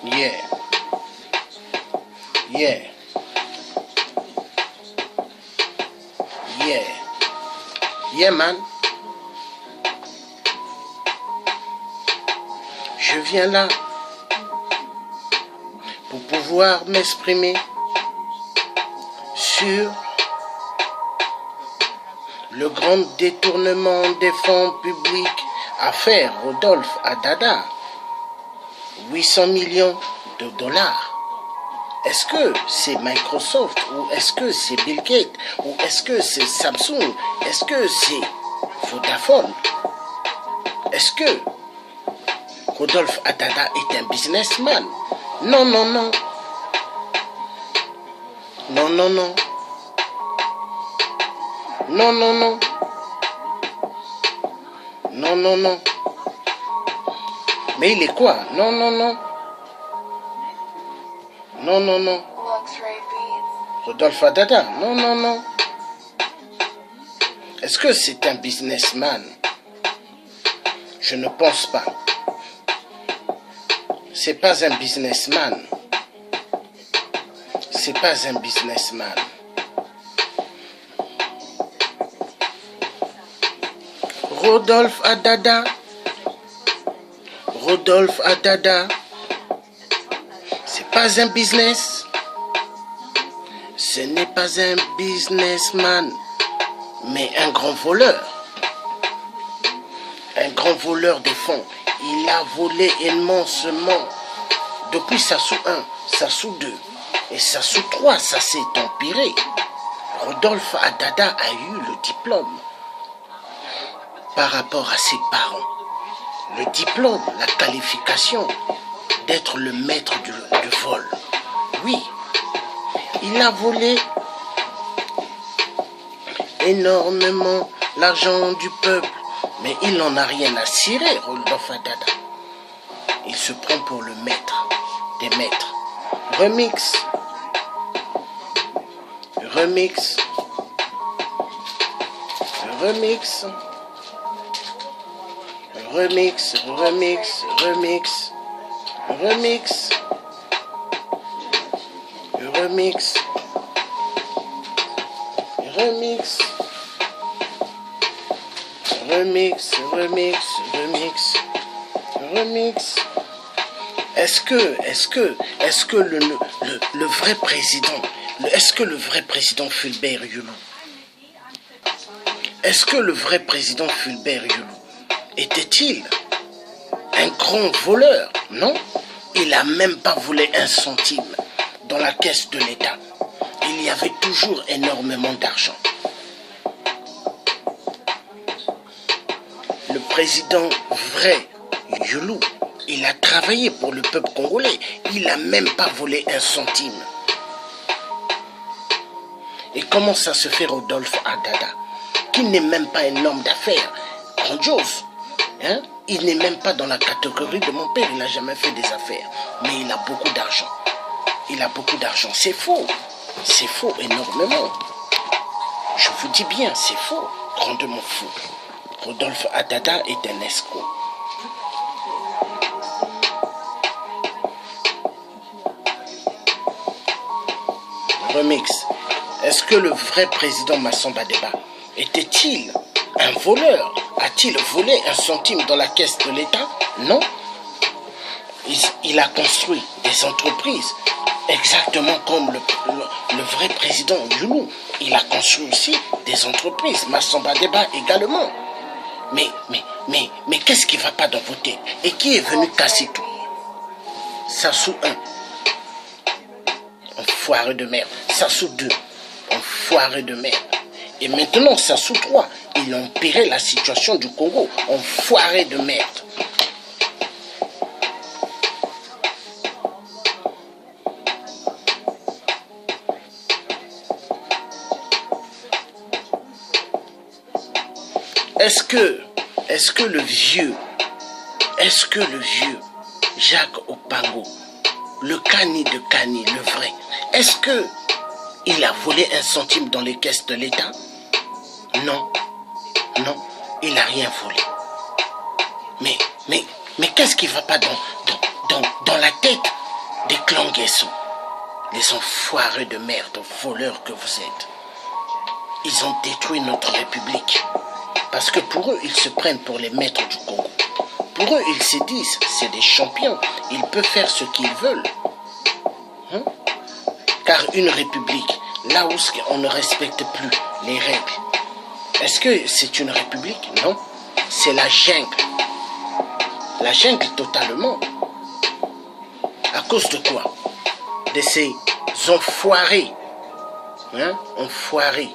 Yeah. Yeah. Yeah. Yeah, man. Je viens là pour pouvoir m'exprimer sur le grand détournement des fonds publics affaire Rodolphe Adada. 800 millions de dollars. Est-ce que c'est Microsoft ou est-ce que c'est Bill Gates ou est-ce que c'est Samsung? Est-ce que c'est Vodafone? Est-ce que Rodolphe Adada est un businessman? Non, non, non. Non, non, non. Non, non, non. Non, non, non. Mais il est quoi? Non, non, non. Non, non, non. Rodolphe Adada? Non, non, non. Est-ce que c'est un businessman? Je ne pense pas. C'est pas un businessman. C'est pas un businessman. Rodolphe Adada. Rodolphe Adada. C'est pas un business. Ce n'est pas un businessman, mais un grand voleur. Un grand voleur de fonds. Il a volé immensément. Depuis Sassou 1, Sassou 2 et Sassou 3, ça s'est empiré. Rodolphe Adada a eu le diplôme par rapport à ses parents. Le diplôme, la qualification d'être le maître du vol. Oui, il a volé énormément l'argent du peuple, mais il n'en a rien à cirer, Rodolphe Adada. Il se prend pour le maître des maîtres. Remix. Remix. Remix. Remix. Remix. Remix. Remix. Remix. Remix. Remix. Remix. Remix. Remix. Est-ce que le vrai président, est-ce que le vrai président Fulbert Youlou, est-ce que le vrai président Fulbert Youlou était-il un grand voleur? Non, il n'a même pas volé un centime dans la caisse de l'État. Il y avait toujours énormément d'argent. Le président vrai Youlou, il a travaillé pour le peuple congolais. Il n'a même pas volé un centime. Et comment ça se fait, Rodolphe Adada, qui n'est même pas un homme d'affaires grandiose, hein? Il n'est même pas dans la catégorie de mon père. Il n'a jamais fait des affaires. Mais il a beaucoup d'argent. Il a beaucoup d'argent. C'est faux. C'est faux énormément. Je vous dis bien, c'est faux. Grandement faux. Rodolphe Adada est un escroc. Remix. Est-ce que le vrai président Massamba Deba était-il un voleur? A-t-il volé un centime dans la caisse de l'État? Non. Il a construit des entreprises, exactement comme le vrai président Youlou. Il a construit aussi des entreprises, Massamba Deba également. Mais qu'est-ce qui ne va pas dans vos têtes? Et qui est venu casser tout? Sassou 1. Enfoiré de merde. Sassou 2, enfoiré de merde. Et maintenant, Sassou 3, il a empiré la situation du Congo, enfoiré de merde. Est-ce que le vieux Jacques Opango, le Kani de Kani, le vrai, est-ce que il a volé un centime dans les caisses de l'État? Non, non, il n'a rien volé. Mais qu'est-ce qui ne va pas dans la tête clan Nguesso, les enfoirés de merde, voleurs que vous êtes, ils ont détruit notre République. Parce que pour eux, ils se prennent pour les maîtres du Congo. Pour eux, ils se disent, c'est des champions, ils peuvent faire ce qu'ils veulent. Car une république, là où on ne respecte plus les règles, est-ce que c'est une république? Non, c'est la jungle. La jungle totalement. À cause de quoi? De ces enfoirés. Enfoirés.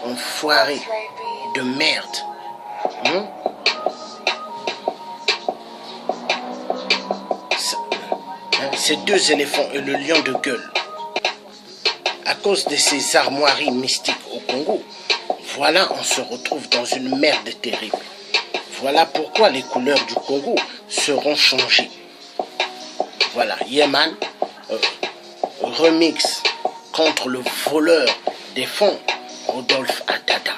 Enfoirés de merde. Ces deux éléphants et le lion de gueule. À cause de ces armoiries mystiques au Congo, voilà, on se retrouve dans une merde terrible. Voilà pourquoi les couleurs du Congo seront changées. Voilà, Yeman, remix contre le voleur des fonds, Rodolphe Adada.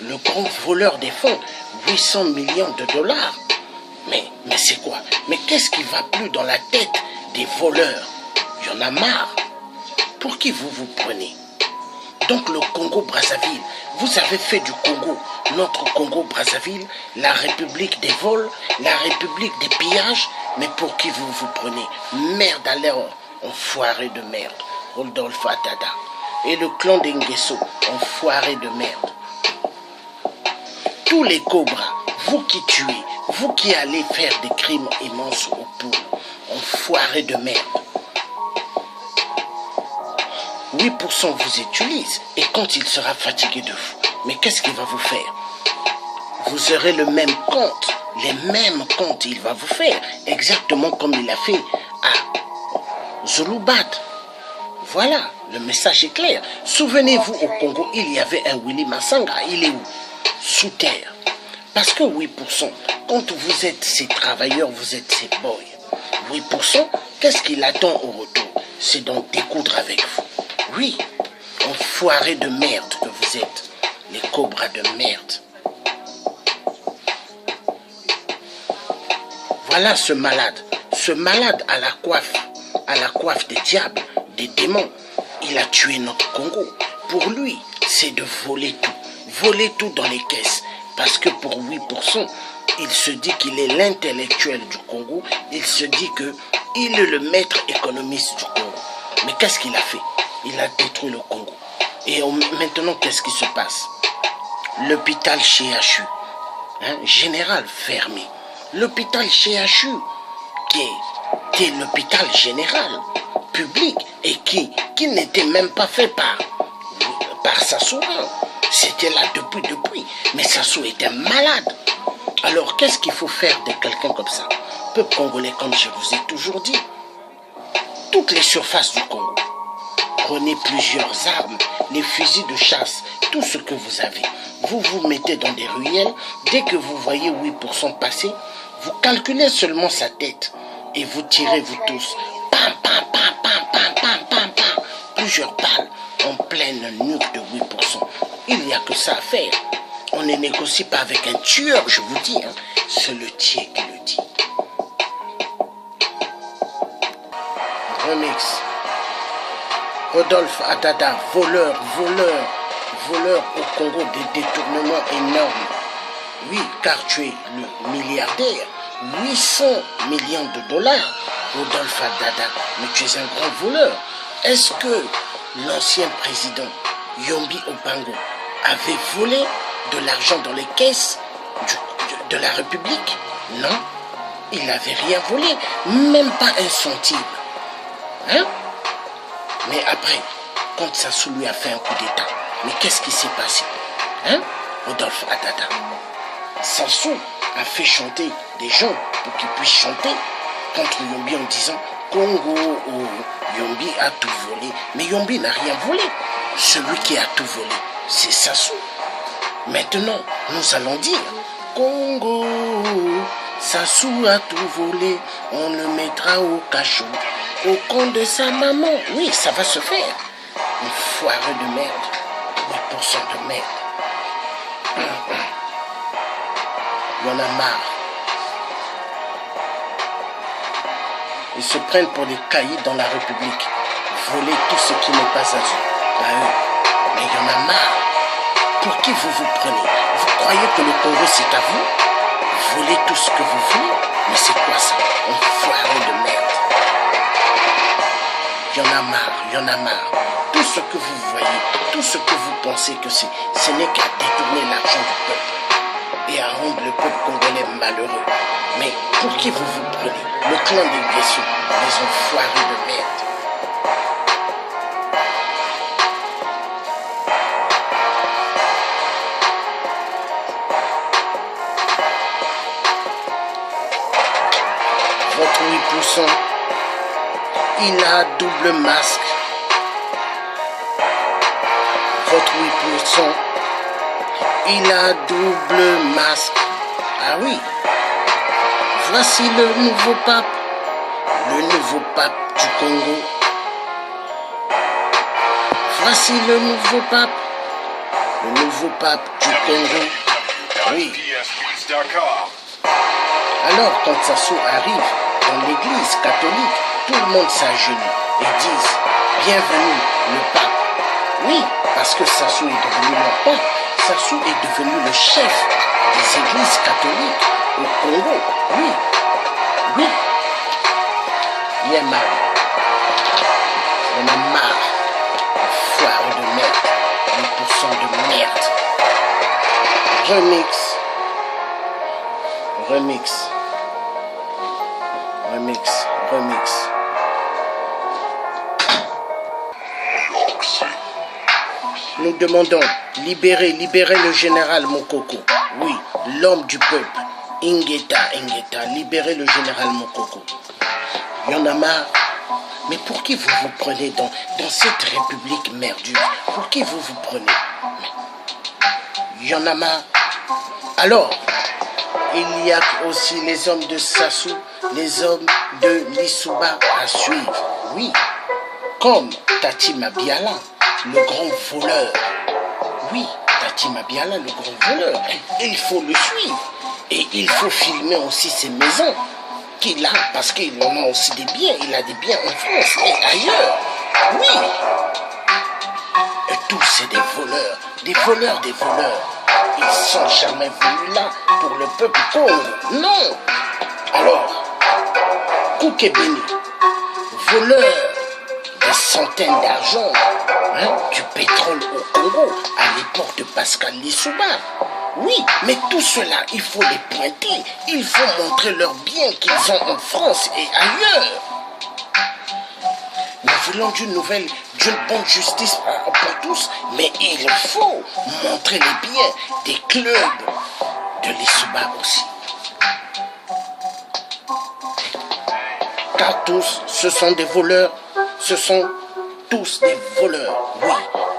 Le grand voleur des fonds, 800 millions de dollars. Mais c'est quoi? Mais qu'est-ce qui va plus dans la tête des voleurs? Il y en a marre. Pour qui vous vous prenez? Donc le Congo-Brazzaville, vous avez fait du Congo, notre Congo-Brazzaville, la République des vols, la République des pillages, mais pour qui vous vous prenez? Merde à l'heure, enfoiré de merde, Rodolphe Adada. Et le clan des Nguesso, enfoiré de merde. Tous les cobras, vous qui tuez, vous qui allez faire des crimes immenses aux poules, enfoiré de merde. 8% vous utilisent et quand il sera fatigué de vous, mais qu'est-ce qu'il va vous faire? Vous aurez le même compte, les mêmes comptes il va vous faire, exactement comme il a fait à Zulubat. Voilà, le message est clair. Souvenez-vous, au Congo, il y avait un Willy Massanga, il est où? Sous terre. Parce que 8%, quand vous êtes ces travailleurs, vous êtes ces boys, 8%, qu'est-ce qu'il attend au retour? C'est d'en découdre avec vous. Oui, enfoirés de merde que vous êtes, les cobras de merde. Voilà ce malade à la coiffe des diables, des démons. Il a tué notre Congo. Pour lui, c'est de voler tout dans les caisses. Parce que pour 8%, il se dit qu'il est l'intellectuel du Congo, il se dit qu'il est le maître économiste du Congo. Mais qu'est-ce qu'il a fait? Il a détruit le Congo. Et maintenant, qu'est-ce qui se passe? L'hôpital CHU, général fermé. L'hôpital CHU, qui est l'hôpital général, public, et qui n'était même pas fait par Sassou. C'était là depuis. Mais Sassou était malade. Alors, qu'est-ce qu'il faut faire de quelqu'un comme ça? Peuple congolais, comme je vous ai toujours dit, toutes les surfaces du Congo, prenez plusieurs armes, les fusils de chasse, tout ce que vous avez. Vous vous mettez dans des ruelles, dès que vous voyez 8% passer, vous calculez seulement sa tête et vous tirez vous tous. Pam, pam, pam, pam, pam, pam, pam, pam. Plusieurs balles en pleine nuque de 8%. Il n'y a que ça à faire. On ne négocie pas avec un tueur, je vous dis. C'est le tiers qui le dit. Remix. Rodolphe Adada, voleur au Congo, des détournements énormes. Oui, car tu es le milliardaire. 800 millions de dollars, Rodolphe Adada. Mais tu es un grand voleur. Est-ce que l'ancien président Yombi Obango avait volé de l'argent dans les caisses de la République? Non, il n'avait rien volé, même pas un centime. Mais après, quand Sassou lui a fait un coup d'état, mais qu'est-ce qui s'est passé? Rodolphe Adada. Sassou a fait chanter des gens pour qu'ils puissent chanter contre Yombi en disant Congo, Yombi a tout volé. Mais Yombi n'a rien volé. Celui qui a tout volé, c'est Sassou. Maintenant, nous allons dire Congo, Sassou a tout volé. On le mettra au cachot, au compte de sa maman. Oui, ça va se faire. Une foire de merde. 8% de merde. Il y en a marre. Ils se prennent pour des caïds dans la République. Voler tout ce qui n'est pas à eux. Mais il y en a marre. Pour qui vous vous prenez? Vous croyez que le Congo c'est à vous? Volez tout ce que vous voulez? Mais c'est quoi ça? Enfoiré de merde. Il y en a marre, il y en a marre. Tout ce que vous voyez, tout ce que vous pensez que ce n'est qu'à détourner l'argent du peuple et à rendre le peuple congolais malheureux. Mais pour qui vous vous prenez? Le clan des Guessou, les enfoirés de merde. Votre 8%, il a double masque. Votre 8%, il a double masque. Ah oui, voici le nouveau pape du Congo. Voici le nouveau pape du Congo. Oui. Alors, quand Sassou arrive dans l'église catholique, tout le monde s'agenouille et disent « Bienvenue, le pape ». Oui, parce que Sassou est devenu leur pape. Sassou est devenu le chef des églises catholiques au Congo. Oui, oui. Il y a marre. Il y en a marre. Foire de merde. 8% de merde. Remix. Nous demandons, libérer le général Mokoko. Oui, l'homme du peuple. Ingeta, libérez le général Mokoko. Il y en a marre. Mais pour qui vous vous prenez dans cette république merduleuse? Pour qui vous vous prenez? Il y en a marre. Alors, il y a aussi les hommes de Sassou, les hommes de Lissouba à suivre. Oui, comme Tati Mabiala, le grand voleur. Oui, Tati Mabiala, le grand voleur. Il faut le suivre. Et il faut filmer aussi ses maisons qu'il a, parce qu'il en a aussi des biens. Il a des biens en France et ailleurs. Oui. Et tous, c'est des voleurs. Des voleurs. Ils ne sont jamais venus là pour le peuple Congo. Non. Alors, Koukébéni, voleur des centaines d'argent, du pétrole au Congo, à l'époque de Pascal Lissouba. Oui, mais tout cela, il faut les pointer. Il faut montrer leurs biens qu'ils ont en France et ailleurs. Nous voulons d'une bonne justice pour tous, mais il faut montrer les biens des clubs de Lissouba aussi. Car tous, ce sont des voleurs. Ce sont tous des voleurs. Oui,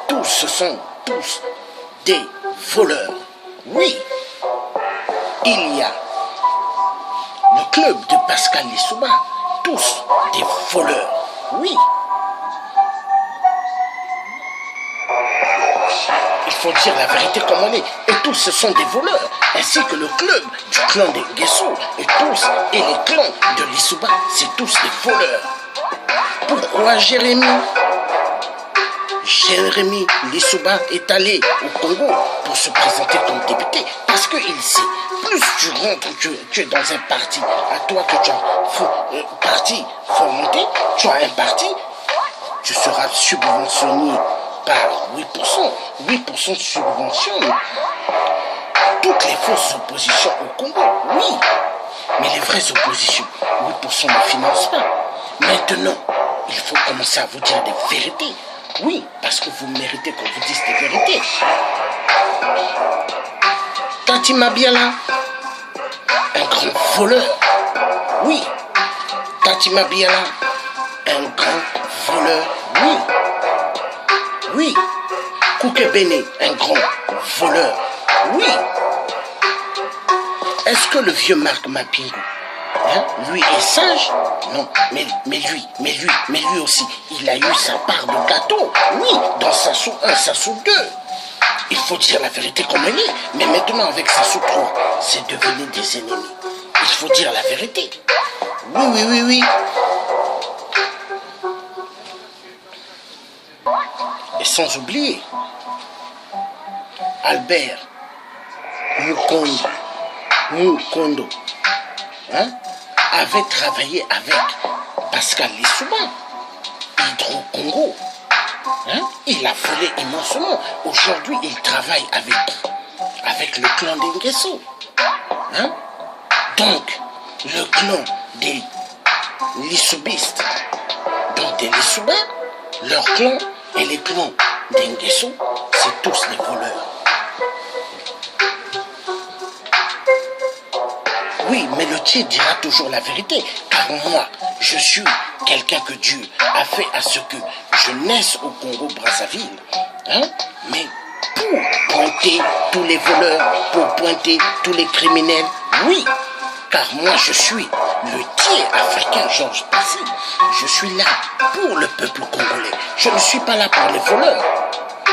tous, ce sont tous des voleurs. Oui, il y a le club de Pascal Lissouba, tous des voleurs. Oui. Il faut dire la vérité comme on est. Et tous, ce sont des voleurs. Ainsi que le club du clan des Guessou. Et tous, et les clans de Lissouba, c'est tous des voleurs. Pourquoi Jérémy Lissouba est allé au Congo pour se présenter comme député? Parce qu'il sait, plus tu rentres, tu es dans un parti, à toi que tu as un parti fomenté, tu as un parti, tu seras subventionné par 8%. 8% de subvention. Toutes les fausses oppositions au Congo, oui. Mais les vraies oppositions, 8% ne financent pas. Maintenant, il faut commencer à vous dire des vérités. Oui, parce que vous méritez qu'on vous dise des vérités. Tati Mabiala, un grand voleur. Oui, Tati Mabiala, un grand voleur. Oui. Oui. Koukébéni, un grand voleur. Oui. Est-ce que le vieux Marc Mapingo, lui est sage? Non, mais lui aussi, il a eu sa part de gâteau. Oui, dans Sassou 1, Sassou 2. Il faut dire la vérité comme elle est. Mais maintenant, avec Sassou 3, c'est devenu des ennemis. Il faut dire la vérité. Oui. sans oublier Albert Mukondo, hein, avait travaillé avec Pascal Lissouba, Hydro-Congo. Hein, il a volé immensement. Aujourd'hui, il travaille avec le clan d'Ngeso. Hein? Donc, le clan des Lissoubistes, donc des Lissouba, leur clan et les clans d'Ngeso, c'est tous les voleurs. Oui, mais le Tché dira toujours la vérité, car moi, je suis quelqu'un que Dieu a fait à ce que je naisse au Congo-Brazzaville. Hein? Mais pour pointer tous les voleurs, pour pointer tous les criminels, oui, car moi je suis le Tché africain Georges Passy. Je suis là pour le peuple congolais. Je ne suis pas là pour les voleurs.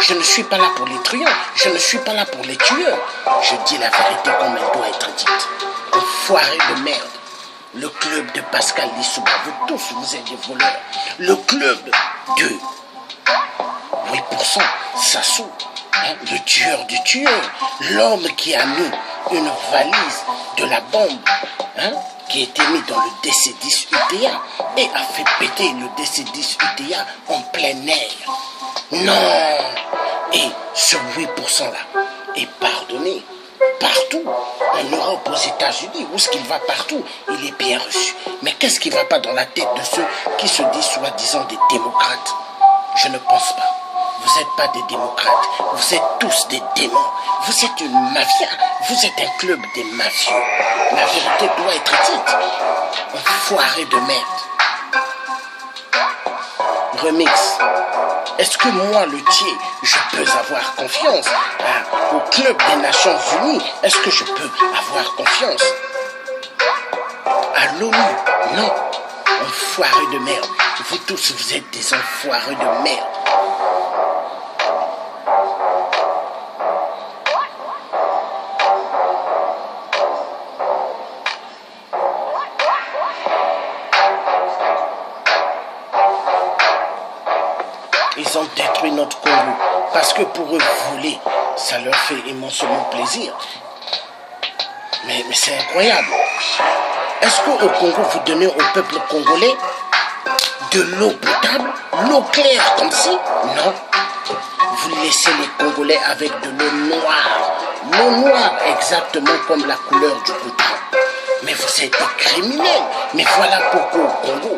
Je ne suis pas là pour les truands. Je ne suis pas là pour les tueurs. Je dis la vérité comme elle doit être dite. Enfoiré de merde. Le club de Pascal Lissouba, vous tous, vous êtes des voleurs. Le club de 8%, Sassou, hein, le tueur du tueur. L'homme qui a mis une valise de la bombe, hein, qui a été mis dans le DC-10 UTA et a fait péter le DC-10 UTA en plein air. Non. Et ce 8%-là est pardonné partout, en Europe, aux États-Unis, où est-ce qu'il va partout, il est bien reçu. Mais qu'est-ce qui ne va pas dans la tête de ceux qui se disent soi-disant des démocrates? Je ne pense pas. Vous n'êtes pas des démocrates, vous êtes tous des démons. Vous êtes une mafia, vous êtes un club des mafieux. La vérité doit être dite. Enfoiré de merde. Remix. Est-ce que moi, le Tché, je peux avoir confiance au club des Nations Unies? Est-ce que je peux avoir confiance à l'ONU? Non. Enfoirés de merde. Vous tous, vous êtes des enfoirés de merde. Ils ont détruit notre Congo parce que pour eux, voler, ça leur fait immensement plaisir. Mais c'est incroyable. Est-ce qu'au Congo, vous donnez au peuple congolais de l'eau potable, l'eau claire comme si? Non. Vous laissez les Congolais avec de l'eau noire. L'eau noire, exactement comme la couleur du goudron. Mais vous êtes des criminels. Mais voilà pourquoi au Congo,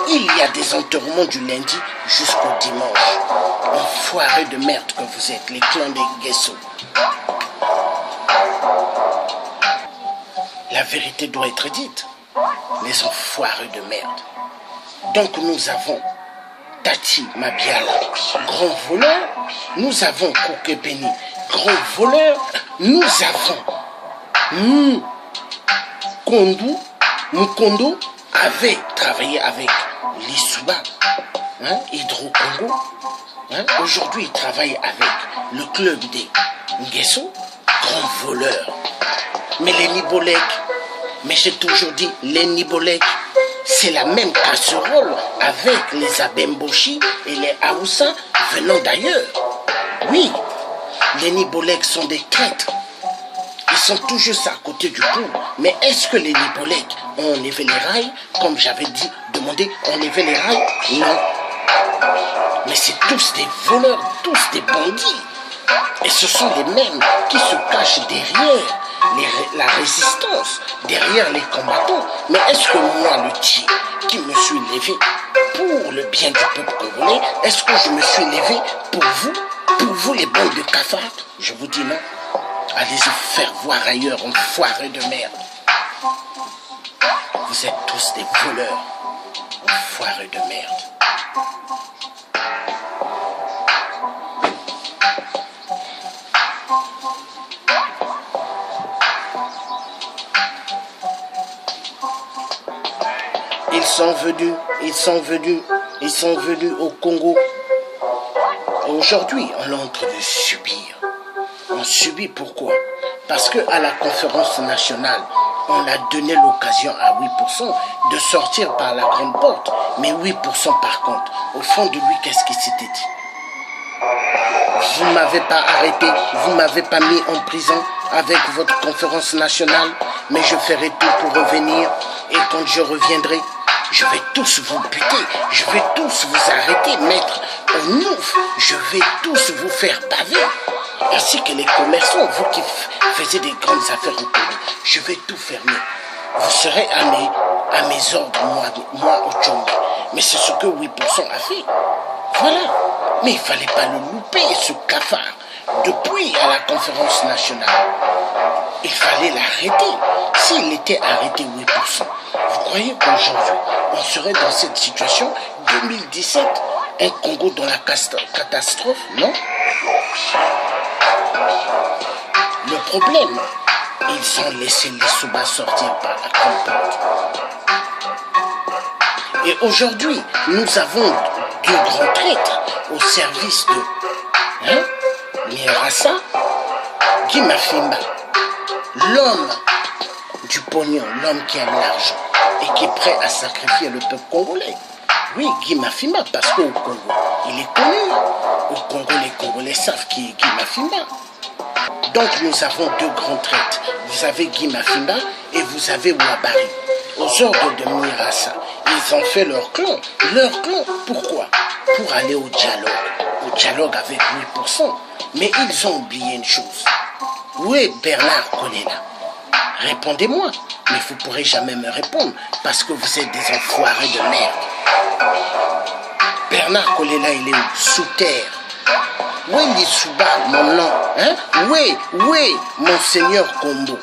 il y a des enterrements du lundi jusqu'au dimanche. Enfoirés de merde que vous êtes, les clans des Guesso. La vérité doit être dite. Les enfoirés de merde. Donc nous avons Tati Mabiala, grand voleur. Nous avons Kokebeni, grand voleur. Nous avons Mukondo avait travaillé avec Lissouba, hein, Hydro-Congo. Hein, aujourd'hui, il travaille avec le club des Nguesso, grand voleur. Mais les Nibolek, mais j'ai toujours dit, les Nibolek, c'est la même casserole avec les Abemboshi et les Aoussa venant d'ailleurs. Oui, les Nibolek sont des traîtres. Ils sont toujours à côté du pont. Mais est-ce que les Nibolek ont enlevé les rails? Comme j'avais dit, demandé, enlever les rails? Non. Mais c'est tous des voleurs, tous des bandits. Et ce sont les mêmes qui se cachent derrière la résistance, derrière les combattants. Mais est-ce que moi, le Tché, qui me suis levé pour le bien du peuple congolais, est-ce que je me suis levé pour vous les bandes de cafards? Je vous dis non. Allez-y faire voir ailleurs, enfoirés de merde. Vous êtes tous des voleurs, enfoirés de merde. Ils sont venus au Congo. Aujourd'hui, on est en train de subir. On subit pourquoi? Parce qu'à la conférence nationale, on a donné l'occasion à 8% de sortir par la grande porte. Mais 8% par contre, au fond de lui, qu'est-ce qui s'était dit? Vous ne m'avez pas arrêté, vous ne m'avez pas mis en prison avec votre conférence nationale, mais je ferai tout pour revenir. Et quand je reviendrai, je vais tous vous buter, je vais tous vous arrêter, mettre au ouf, je vais tous vous faire baver. Ainsi que les commerçants, vous qui faisiez des grandes affaires au Congo, je vais tout fermer. Vous serez à mes ordres, moi au Tchongi. Mais c'est ce que 8% a fait. Voilà. Mais il ne fallait pas le louper, ce cafard. Depuis à la conférence nationale, il fallait l'arrêter. S'il était arrêté 8%, vous croyez qu'aujourd'hui, on serait dans cette situation 2017, un Congo dans la catastrophe? Non. Le problème, ils ont laissé les Souba sortir par la grande porte. Et aujourd'hui, nous avons deux grands traîtres au service de Nyerassa, Guy Mafimba, l'homme du pognon, l'homme qui aime l'argent et qui est prêt à sacrifier le peuple congolais. Oui, Guy Mafimba, parce qu'au Congo, il est connu. Au Congo, les Congolais savent qui est Guy Mafimba. Donc nous avons deux grands traîtres. Vous avez Guy Mafimba et vous avez Ouabari. Aux ordres de Nyerassa, ils ont fait leur clan. Leur clan, pourquoi? Pour aller au dialogue avec 8%. Mais ils ont oublié une chose. Où est Bernard Kolela? Répondez-moi. Mais vous ne pourrez jamais me répondre parce que vous êtes des enfoirés de merde. Bernard Kolela, il est où? Sous terre. Où est Lissouba, mon nom? Où est Monseigneur Kombo?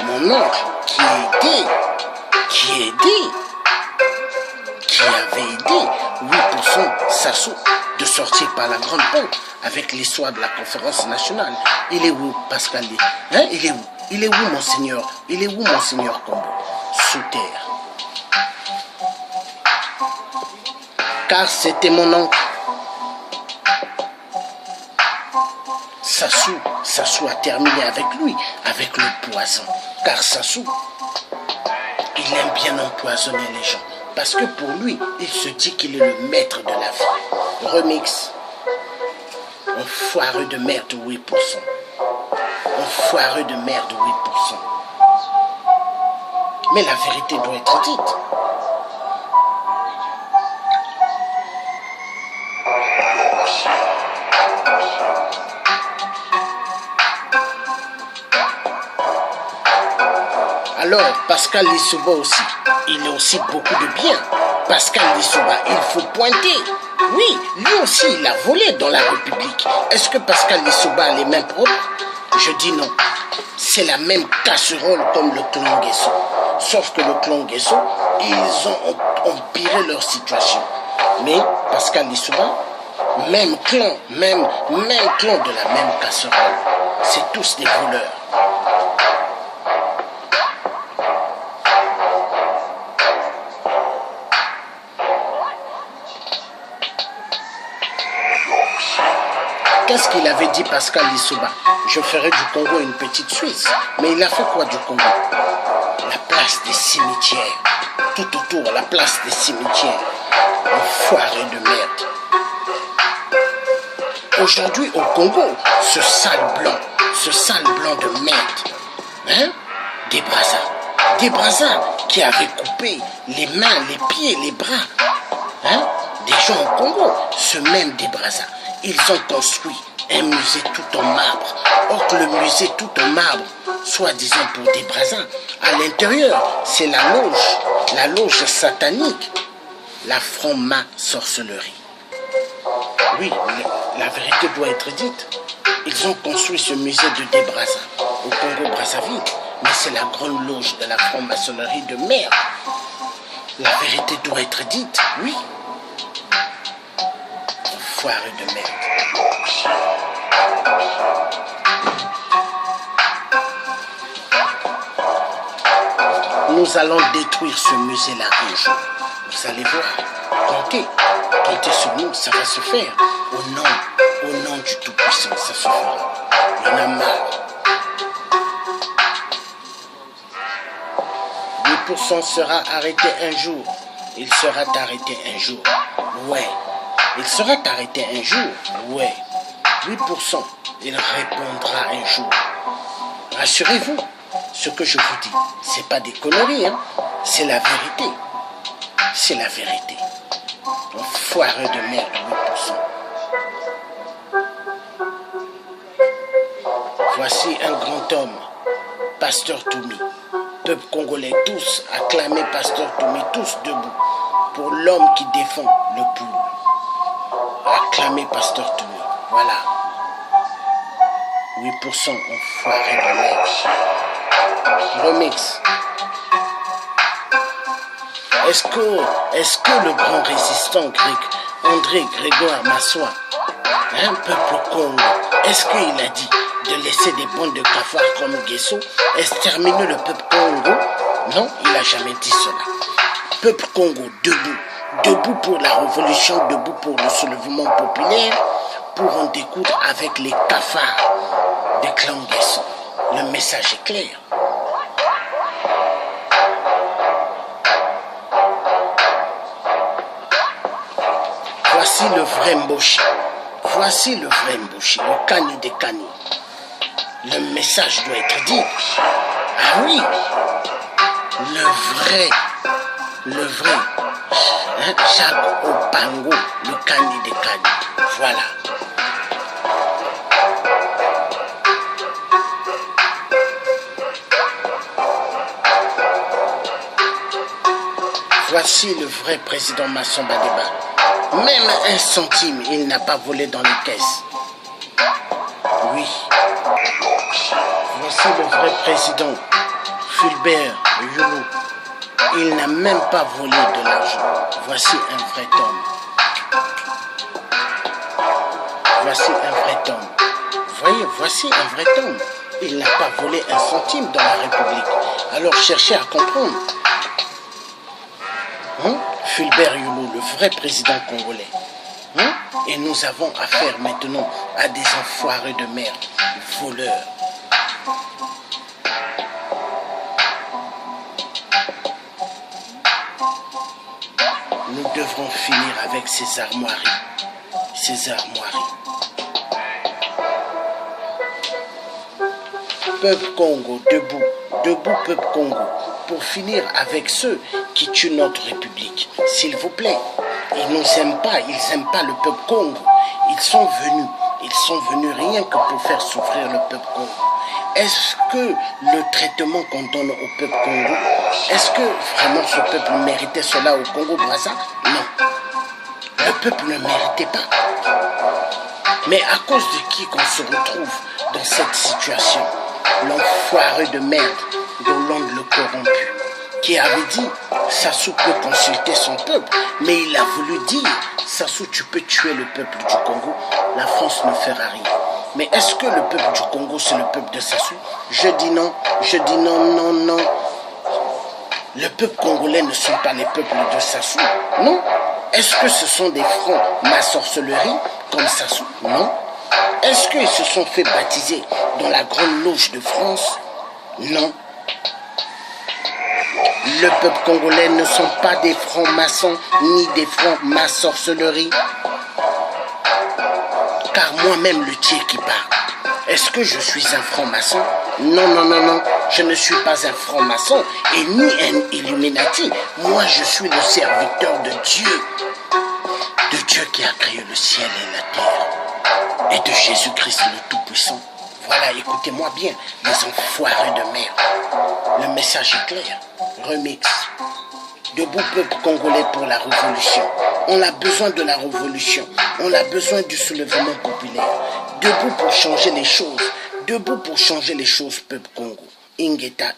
Mon oncle qui avait aidé 8% Sassou de sortir par la grande porte avec l'histoire de la conférence nationale. Il est où, Pascal? Il est où? Il est où, Monseigneur? Il est où, Monseigneur Kombo? Sous terre. Car c'était mon oncle. Sassou a terminé avec lui, avec le poison. Car Sassou, il aime bien empoisonner les gens. Parce que pour lui, il se dit qu'il est le maître de la vie. Remix. Enfoireux de merde 8%. Enfoireux de merde 8%. Mais la vérité doit être dite. Alors, Pascal Lissouba aussi, il a aussi beaucoup de bien. Pascal Lissouba, il faut pointer. Oui, lui aussi, il a volé dans la République. Est-ce que Pascal Lissouba a les mains propres? Je dis non. C'est la même casserole comme le clan Nguesso. Sauf que le clan Nguesso, ils ont empiré leur situation. Mais Pascal Lissouba, même clan de la même casserole. C'est tous des voleurs. Qu'est-ce qu'il avait dit Pascal Lissouba? Je ferai du Congo une petite Suisse. Mais il a fait quoi du Congo? La place des cimetières. Tout autour, la place des cimetières. Enfoiré de merde. Aujourd'hui au Congo, ce sale blanc de merde. Des Brazzas qui avaient coupé les mains, les pieds, les bras. Des gens au Congo, ce même des Brazzas. Ils ont construit un musée tout en marbre. Or que le musée tout en marbre, soi-disant pour des Brazzas, à l'intérieur, c'est la loge satanique, la franc-maçonnerie. Oui, la vérité doit être dite. Ils ont construit ce musée de des Brazzas au Congo-Brazzaville, mais c'est la grande loge de la franc-maçonnerie de merde. La vérité doit être dite, oui. Enfoiré de merde. Nous allons détruire ce musée-là un jour. Vous allez voir. Comptez sur nous, ça va se faire. Au nom du Tout-Puissant, ça se fera. Il y en a marre. 8% sera arrêté un jour. Il sera arrêté un jour. Ouais. Il sera arrêté un jour. Ouais. 8%. Il répondra un jour. Rassurez-vous, ce que je vous dis, c'est pas des conneries, hein? C'est la vérité. C'est la vérité. Un foireux de merde, 8%. Voici un grand homme, Pasteur Toumi. Peuple congolais, tous acclamez Pasteur Toumi, tous debout, pour l'homme qui défend le peuple. Acclamez Pasteur Toumi, voilà. 8% enfoiré de merde. Remix. Est-ce que le grand résistant grec, André Grégoire Massoua, un peuple Congo, est-ce qu'il a dit de laisser des bandes de cafards comme Guesso exterminer le peuple Congo? Non, il n'a jamais dit cela. Peuple Congo, debout. Debout pour la révolution, debout pour le soulèvement populaire, pour en découdre avec les cafards des clans Guesso. Le message est clair. Voici le vrai Mboshi. Voici le vrai Mboshi, le Kani des Kani. Le message doit être dit. Ah oui, le vrai, hein, Jacques Opango, le Kani des Kani. Voilà. Voici le vrai président Masson Badeba. Même un centime, il n'a pas volé dans les caisses. Oui. Voici le vrai président, Fulbert Youlou. Il n'a même pas volé de l'argent. Voici un vrai homme. Voici un vrai homme. Voyez, voici un vrai homme. Il n'a pas volé un centime dans la République. Alors cherchez à comprendre. Fulbert Youlou, le vrai président congolais. Et nous avons affaire maintenant à des enfoirés de merde, voleurs. Nous devrons finir avec ces armoiries. Ces armoiries. Peuple Congo, debout. Debout, peuple Congo. Pour finir avec ceux qui tuent notre République. S'il vous plaît. Ils ne nous aiment pas. Ils n'aiment pas le peuple Congo. Ils sont venus rien que pour faire souffrir le peuple Congo. Est-ce que le traitement qu'on donne au peuple Congo, est-ce que vraiment ce peuple méritait cela au Congo-Brazza? Non. Le peuple ne méritait pas. Mais à cause de qui qu'on se retrouve dans cette situation? L'enfoiré de merde d'Hollande le corrompu, qui avait dit Sassou peut consulter son peuple, mais il a voulu dire Sassou, tu peux tuer le peuple du Congo, la France ne fera rien. Mais est-ce que le peuple du Congo c'est le peuple de Sassou? Je dis non, non. Le peuple congolais ne sont pas les peuples de Sassou, non. Est-ce que ce sont des francs ma sorcellerie comme Sassou? Non. Est-ce qu'ils se sont fait baptiser dans la grande loge de France? Non. Le peuple congolais ne sont pas des francs-maçons ni des francs-ma-sorcellerie. Car moi-même le Dieu qui parle. Est-ce que je suis un franc-maçon? Non. Je ne suis pas un franc-maçon et ni un Illuminati. Moi, je suis le serviteur de Dieu. De Dieu qui a créé le ciel et la terre. Et de Jésus-Christ le Tout-Puissant. Voilà, écoutez-moi bien, les enfoirés de merde. Le message est clair. Remix. Debout peuple congolais pour la révolution. On a besoin de la révolution. On a besoin du soulèvement populaire. Debout pour changer les choses. Debout pour changer les choses, peuple Congo. Ingeta.